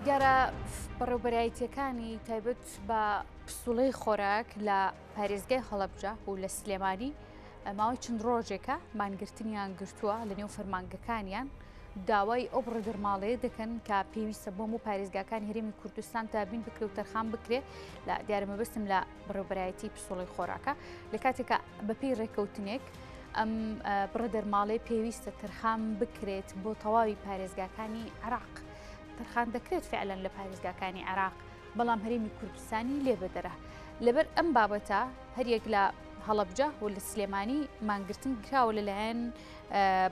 دیارە بەڕێوەبەرایەتیەکانی تایبەت بە پسوڵەی خۆراک لە پارێزگای هەڵەبجە و لە سلێمانی ماوەی چند ڕۆژێکە مانگرتنیان گرتووە لە نێو فەرمانگەکانیان داوای ئەو بڕەدەرماڵەیە دەکەن کە پێویستە بۆم و پارێزگاکان هەرێمی کوردستان تابین بکرێ و تەرخان بکرێ لە دیارەمەبەستم لە بەڕێوەبەرایەتی پسوڵەی خۆراکە لە کاتێکە بەپێی ڕێکەوتنێک ئەم بڕەدەرماڵەی پێویستە تەرخان بکرێت بۆ تەواوی پارێزگاکانی عێراق. تەرخان دەکرێت فعلەن لە پارێزگاکانی عێراق بەڵام هەرێمی کوردستانی لێبەدەرە لەبەر ئەم بابەتە هەریەک لە هەڵەبجە و لە سلێمانی مانگرتن کراوە لەلایەن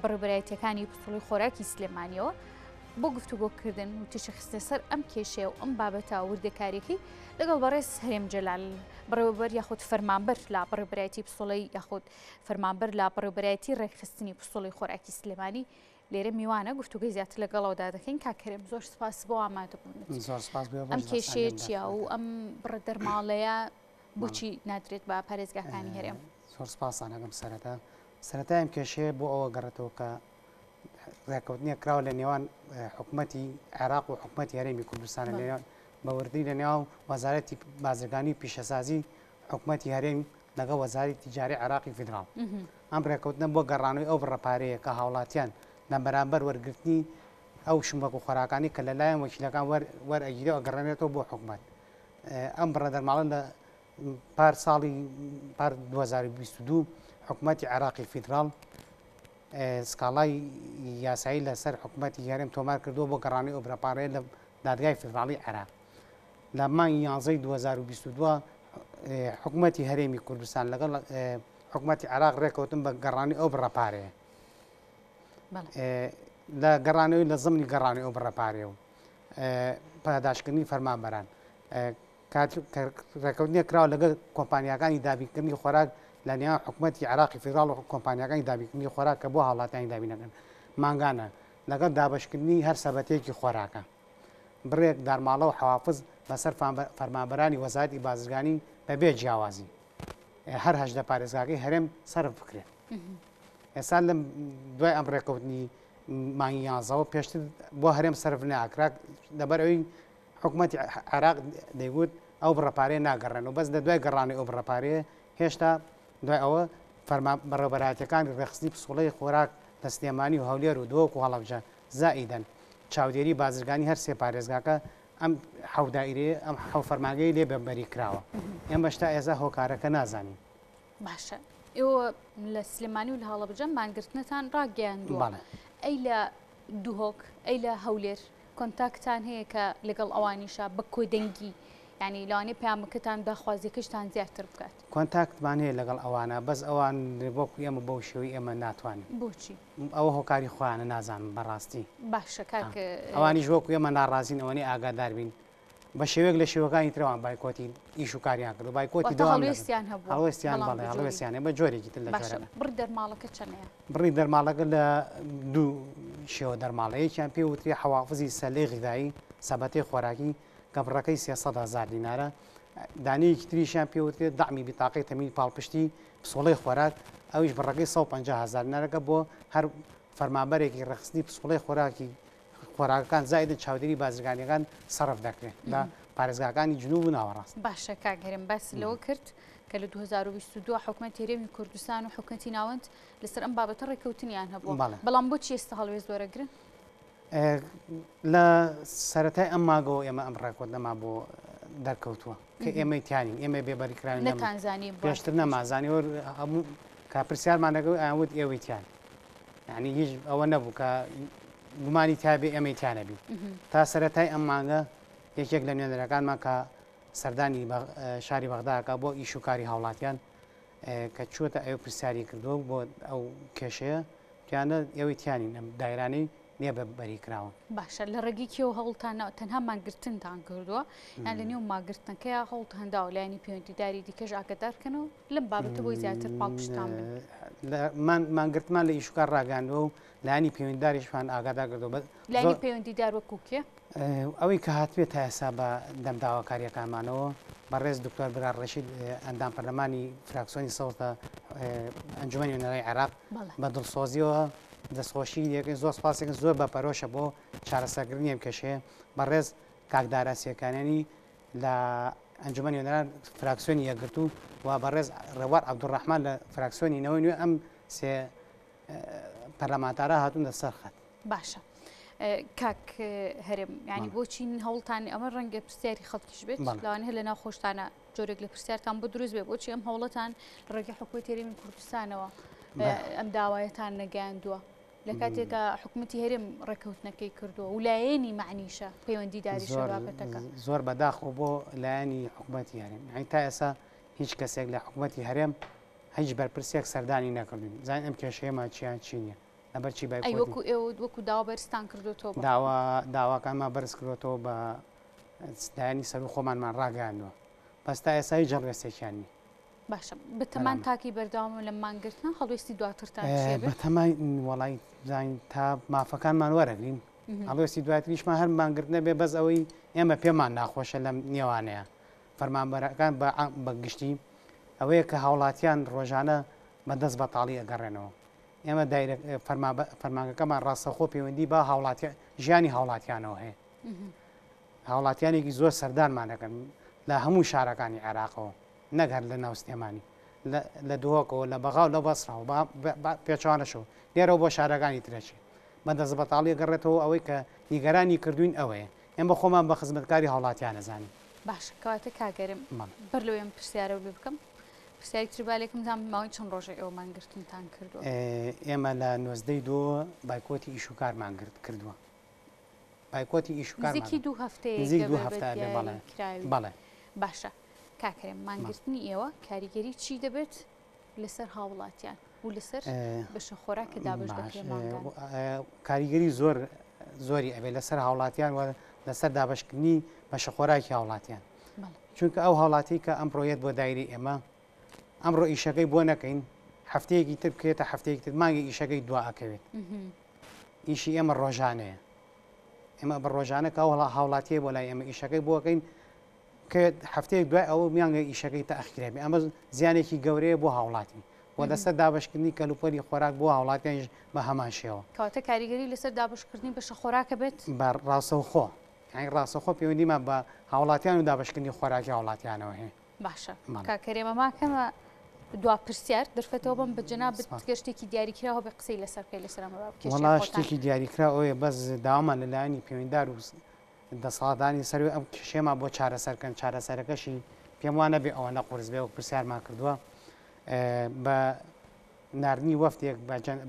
بەڕێوەبەرایەتیەکانی پسوڵەی خۆراکی سلێمانیەوە بۆ گفتوگۆکردن و تیشە خستە سەر ئەم کێشەیە و ئەم بابەتە وردەکارێکی لەگەڵ بەڕێز هەرێم جەلال بەڕێوەبەر یاخود فەرمانبەر لە بەڕێوەبەرایەتی پسوڵەی یاخود فەرمانبەر لە بەڕێوەبەرایەتی ڕێکخستنی پسوڵەی خۆراکی سلێمانی لێرە میوانە گفتوگەی زیاتر لەگەڵەوەدا دەکەین کاکەرێم زۆر سپاس بۆ ئامادەبوون ئەم کێشەیە چیە و ئەم بڕەدەرماڵەیە بۆچی نادرێت بە پارێزگاکانی هەرێم. زۆر سپاسان ئەگەم سەرەتا ئەم کێشەیە بۆ ئەوە گەڕێتەوە کە ڕێکەوتنیە کراوە لە نێوان حکوومەتی عێراق و حکوومەتی هەرێمی کوردستانە لێوان بەوردی لە نێو وەزارەتی بازرگانی و پیشەسازی حکوومەتی هەرێم لەگە وەزاری تیجاری عێراقی فیدراڵ ئەم ڕێکەوتنە بۆ گەڕانەوەی ئەو بڕەپارەیە کە هاوڵاتیان لە بەرامبەر وەرگرتنی ئەو شمبەک و خۆراکانی کە لەلایەن وەکیلەکان وەرئەگیرەوە گەڕێنێتەوە بۆ حکوومەت ئەم بڕەدەرماڵە لە پار ساڵی پار 2022 حکوومەتی عێراقی فیدراڵ سکاڵای یاسایی لەسەر حکوومەتی هەرێم تۆمار کردووە بۆ گەڕانی ئەو بڕەپارەیە لە دادگای فیدراڵی عێراق لە مانگی 11 2022 حکوومەتی هەرێمی کوردستان لەگەڵ حکوومەتی عێراق ڕێکەوتن بە گەڕانی ئەو بڕەپارەیە لە گەڕانەوەی لە زمانی گەڕانی ئەو بڕەپارێ و پاداشکردنی فەرمانبەران ڕێکەوتنیە کراوە لەگەڵ کۆمپانیەکانی دابینکردنی خۆراک لە نێوان حکوومەتی عێراقی فیدراڵ و کۆمپانیەکانی دابینکردنی خۆراک کە بۆ هاوڵاتیانی دابینەکەن مانگانە لەگەڵ دابشکردنی هەر سەبەتەیەکی خۆراکە بڕێک دارماڵە و حوافز بەسەر فەرمانبەرانی وەزارەتی بازرگانی بەبێ جیاوازی هەر هەژدە پارێزگاکەی هەرێم سەرف بکرێت. ئێستا لەم دوای ئەم ڕێکەوتنی مانگی 11ەوە پێشتر بۆ هەرێم سەرف ناکرا لەبەر ئەوی حکوومەتی عێراق دەیگوت ئەو بڕەپارەیە ناگەڕێنەوە بەس لە دوای گەڕانی ئەو بڕەپارەیە هێشتا دوای ئەوە بەڕێوەبەرایەتیەکانی ڕێخستنی پسوڵەی خۆراک لە سلێمانی و هەولێر و دۆک و هەڵەبجە زائیدەن چاودێری بازرگانی هەر سێ پارێزگاکە ئەم حەودائیرەیە ئەم حەو فەرمانگەی لێ بەبەری کراوە ئێمە بەشتا ئێزا هۆکارەکە نازانین. باشە ئێوە لە سلێمانی و لە هەڵەبجە مانگرتنتان ڕاگەیاندووە ئەی لە دوهۆک ئەی لە هەولێر کۆنتاکتان هەیە کە لەگەڵ ئەوانیشە بە کۆدەنگی ینی لەوانەیە پامەکەتان داخوازیەکەشتان زیاتر بکات. کۆنتاکتمان هەیە لەگەڵ ئەوانە بەس ئەوان بۆکو ئێمە بەو شێوەی ئێمە ناتوانین. بۆچی؟ ئەوە هۆکاری خۆیانە نازانم بەڕاستی. باشە کاکە ئەوانیش وەکو ئێمە ناڕازین ئەوەی ئاگادار بین بە شێوەیەک لە شێوەکانی ترەوان بایکۆتی ئیش و کاریان کرد و بایکۆتی هەڵوێستیان هەبوو هەڵوێستیان بەڵێ هەڵوێستیانێ بە جۆرێکی تر لە جۆرە. بڕی دەرماڵەکە چەندەیە؟ بڕی دەرماڵەکە لە دوو شێوە دەرماڵەیەکیان پێ وتری حەوافزی سەلەی غذایی سەبەتەی خۆراکی کە بڕەکەی 300,000 دینارە دانەیەکی تریشیان پێ وترێت دەعمی بیتاقەی تەمینی پاڵپشتی پسوڵەی خۆراک ئەویش بڕەکەی 150,000 دینارەکە بۆ هەر فەرمانبەرێکی ڕێخستنی پسوڵەی خۆراکی خۆراکەکان زایدە چاودێری بازرگانیەکان سەرف دەکرێت لە پارێزگاکانی جنوب و ناوەڕاست. باشە کاگەرم باس لەوە کرد کە لە 2022 حکوومەتی هەرێمی کوردستان و حکوومەتی ناوەند لەسەر ئەم بابەتە ڕێکەوتنیان هەبووە بەڵام بۆچی ئێستا هەڵوێست وەرەگرن؟ لە سەرەتای ئەم ماگەوە ئێمە ئەم ڕێکۆتنەما بۆ دەرکەوتووە کە ئێمەی تیانین ئێمە بێبەریکراین نەتانزانی پێشتر نەمازانی هەموو کاپرسیارمانەکەی ئاوت ئێوەی تیان یعنی هیچ ئەوە نەبوو کە گومانی تابێ ئەمەی تیانەبی تا سەرەتای ئەم مانگە یەکێک لە نوێنەرەکانمان کە سەردانی شاری بەغداکە بۆ ئیش و کاری هاوڵاتیان کە چووەتە ئەو پرسیاری کردووە بۆ ئەو کێشەیە توانە ئێوەی تیانین ئەم دایرانەی نییە بە بەریکراوە. باشە لە ڕێگیکی و هەوڵتان تەنها ماگرتنتان کردووە یان لە نێو ماگرتنەکەی هەوڵت هەنداوە لایانی پەیوەندیداری دیکەش ئاگدارکەنەوە لەم بابەتە بۆی زیاتر پاڵپشتان بن. مانگرتمان لە ئیشوکار ڕاگەاندووە و لایانی پەیوەندیداریشمان ئاگادار کردووە. لایانی پەیوەندیدار وەکو کێ؟ ئەوەی کە هاتوێت تا ئێستا بە دەمداواکاریەکانمانەوە بەڕێز دکتۆر برار ڕەشید ئەندام پەرلەمانی فراکسیۆنی سەوتە ئەنجومەنی نوێنەرەی عێراق بە دڵسۆزیەوە دەستخۆشی یەکەی زۆر سپاسێکن زۆر بە پەرۆشە بۆ چارەسەرکردنی ئەم کێشەیە بەڕێز کاکداراسیەکانانی لە ئەنجومەنی نوێنەران فراکسیۆنی یەکگرتو و بەڕێز ڕێوار عەبدوڕەحمان لە فراکسیۆنی نەوەی نوێ ئەم سێ پەرلەمانتارە هاتوونە سەر خەت. باشە کاک هەرێم ینی بۆچی هەوڵتانی ئەمە ڕەنگە پرسیاری خەڵکیش بێت لەوانە هەیە لە ناو خۆشتانە جۆرێک لە پرسیارتان بۆ دروست بێت بۆچی ئەم هەوڵەتان لە ڕێگەی حکوومەتی هەرێمی کوردستانەوە ئەم داوایەتان نەگەیاندووە لە کاتێکە حکوومەتی هەرێم ڕێکەوتنەکەی کردووە و لایەنی معنیشە پەیوەندیداری شەبابەتەکە زۆر بەداخۆ بۆ لایەنی حکوومەتی هەرێم ئەین تا ئێستا هیچ کەسێک لە حکوومەتی هەرێم هیچ بەرپرسێک سەردانی نەکردوین زان ئەم کێشەیەمە چیان چی نییە لەبەرچی وەکو ئێوە وەکو داوا بەرزتان کردوەوە داواکانمان بەرز کردوەوە بە لایەنی سەر و خۆمانمان ڕاگەاندووە بەس تا ئێستا هیچ جەڵگەستێکیان نییە. باشە بەتەمان تاکی بەرداوام لە مانگرتن هەڵوێستی دواترتان بەتەمای وەڵی زین تا مافەکانمان وەرەگرین هەڵوێستی دواتریشمان هەر مانگرتنە بێ بەس ئەوەی ئێمە پێمان ناخۆشە لەم نێوانەیە فەرمانبەرەکان بە گشتی ئەوەیە کە هاوڵاتیان ڕۆژانە بەدەست بەتاڵی ئەگەڕێنەوە ئێمە فەرمانگەکەمان ڕاستەخۆ پەیوەندی بە ژیانی هاوڵاتیانەوە هەیە هاوڵاتیانێکی زۆر سەردانمان دەکەن لە هەموو شارەکانی عێراقەوە نەگەر لە ناوستێمانی لە دۆکەوە لە بەغاو لە بەسراوە پێچوانەشەوە لێرەوە بۆ شارەکانی ترەچێ بەدەست بەتاڵی گەڕێتەوە ئەوەی کە نیگەرانی کردوین ئەوەیە ئێم بە خۆمان بە خزمەتکاری هاوڵاتیان نەزانین. باش کەواتە کاگەرم بەر لەوێ ئەم پرسیارە لێ بکەم پرسیاری تریبالێکمتان ماوەی چەند ڕۆژێک ئێوە مانگرتنتان کردووە؟ ئێمە لە 1992 بایکۆتی ئیشوکارمان کردووە بایکۆتی ئیشوکار نزیکی دوو هەفتەیە بەڵێ. باشە کاکەرێم مانگرتنی ئێوە کاریگەری چی دەبێت لەسەر هاوڵاتیان و لەسەر بەشە خۆراک کە دابش بکرێمانگان کاریگەری زۆری ئەبێت لەسەر هاوڵاتیان و لەسەر دابشکردنی بەشە خۆراکی هاوڵاتیان چونکە ئەو هاوڵاتی کە ئەم ڕۆیەت بۆ دایری ئێمە ئەمڕۆ ئیشەکەی بۆ نەکەین هەفتەیەکی تر بکرێتە هەفتەیەکی تر مانگی ئیشەکەی دوا ئەکەوێت ئیشی ئێمە ڕۆژانەیە ئێمە بە ڕۆژانە کە ئەو هاوڵاتیە بۆ لای ئێمە ئیشەکەی بۆکەین کە هەفتەیەک دوای ئەوە میانگە ئیشەکەی تا ئەخیرێبێ ئەمە زیانێکی گەورەیە بۆ هاوڵاتی بۆ لەسەر دابشکردنی کەلوپەری خۆراک بۆ هاوڵاتیانش بە هەمان شێوە کەواتە کاریگەری لەسەر دابشکردنی بەشە خۆراکە بێت بە ڕاستەوخۆ ڕاستەخۆ پەیوەندیمان بە هاوڵاتیان و دابشکردنی خۆراکی هاوڵاتیانەوە هەیە. باشە کاکەرێمە ماکەمە دوا پرسیار دەرفەتەوە بم بە جەناب گەشتێکی دیاریکراوە بە قسەی لەسەرکەی لەسەرەوە وەڵا شتێکی دیاریکرا ئەوەیە بەس داوامان لەلایەنی پەیوەنددار و دەسەڵاتدانی سەروی ئەم کێشەیەمان بۆ چارەسەرکەن چارەسەرەکەشی پێم وانە بێ ئەوە نەقورس بێ و پرسیارمان کردووە بە ناردنی وەفتێک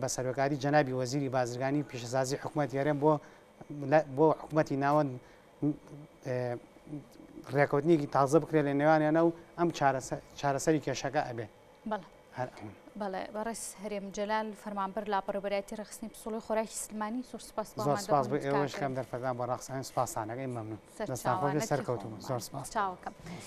بە سەرۆکاری جەنابی وەزیری بازرگانی پیشەسازی حکوومەتی هەرێم بۆ حکوومەتی ناوەند ڕێکەوتنیەکی تازە بکرێت لە نێوانیانە و ئەم چارەسەری کێشەکە ئەبێ. بەڵێ بەڕێز هەرێم جەلال فەرمانبەر لاپەڕۆبەرایەتی ڕێخستنی پسوڵی خۆراکی سلمانی زۆر سوپاس بۆ ئێوەش کەم دەرفەتان بۆ ڕاخستانی سوپاسانەکەی مەمنون دەستان خۆش سەرکەوتوم زۆر سوپاس. چاوەکەم.